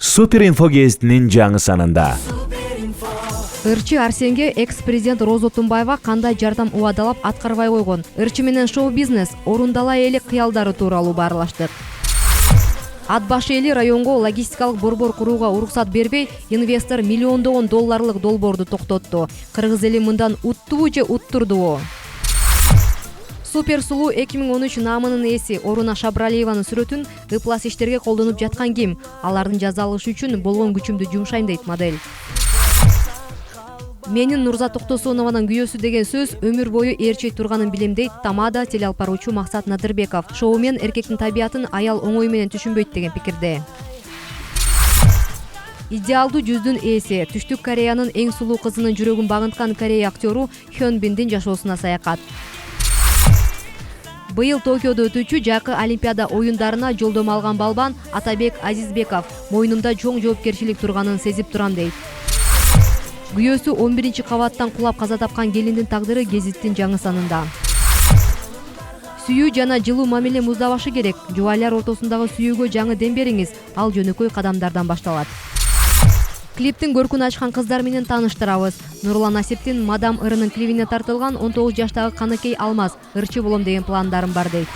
Супер инфо кестинин жаңы санында. Ырчы Арсенге экс-президент Роза Тумбаева кандай жардам убадалап аткарбай койгон. Ырчы менен шоу-бизнес орундала элек кыялдары тууралуу баарлаштык. Ат башы эли районго логистикалык борбор курууга уруксат бербей, инвестор миллиондогон долларлык долбоорду токтотту. Кыргыз эли мындан уттубу же уттурдубу? Супер сулуу 2013 наамынын ээси Оруна Шабралиеванын сүрөтүн ыплас иштерге колдонуп жаткан ким? Алардын жазалышы үчүн болгон күчүмдү жумшайм дейт модель. Менин Нурзат Токтосунованын күйөөсү деген сөз өмүр бою ээрчей турганын билем дейт Тамада телеалпаруучу Максат Надырбеков. Шоумен эркектин табиятын аял оңой менен түшүнбөйт деген пикирде. Идеалдуу жүздүн ээси Түштүк Кореянын эң сулуу кызынын жүрөгүн багынткан Корея актеру Хён Биндин жашоосуна саякат. Быйыл Токиодо өтүүчү жакы Олимпиада оюндарына жолдомо алган балбан Атабек Азизбеков мойнумда чоң жоопкерчилик турганын сезип турам дейт. Күйөөсү 11-кабаттан кулап каза тапкан келиндин тагдыры гезиттин жаңы санында. Сүйүү жана жылуу мамиле муздабашы керек. Жубайлар ортосундагы сүйүүгө жаңы дем бериңиз. Ал жөнөкөй кадамдардан башталат. Клиптин көркүн ачкан кыздар менен тааныштырабыз. Нурлан Асиптин Мадам Ырынын клибине тартылган 19 жаштагы Каныкей Алмаз ырчы болом деген пландарым бар дейт.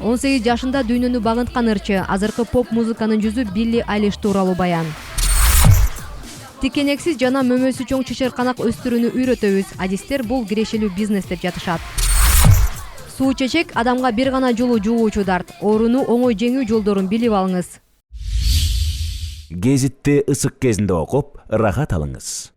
18 жашында дүйнөнү багынткан ырчы, азыркы поп музыканын жүзү Билли Айлиш тууралуу баян. Тикенексиз жана мөмөсү чоң чычырканак өстүрүүнү үйрөтөбүз. Адистер бул кирешелүү бизнес деп жатышат. Суу чечек адамга бир гана жолу жугуучу дарт. Ооруну оңой жеңүү жолдорун билип алыңыз. Гезитти ысык кезинде окуп, рахат алыңыз.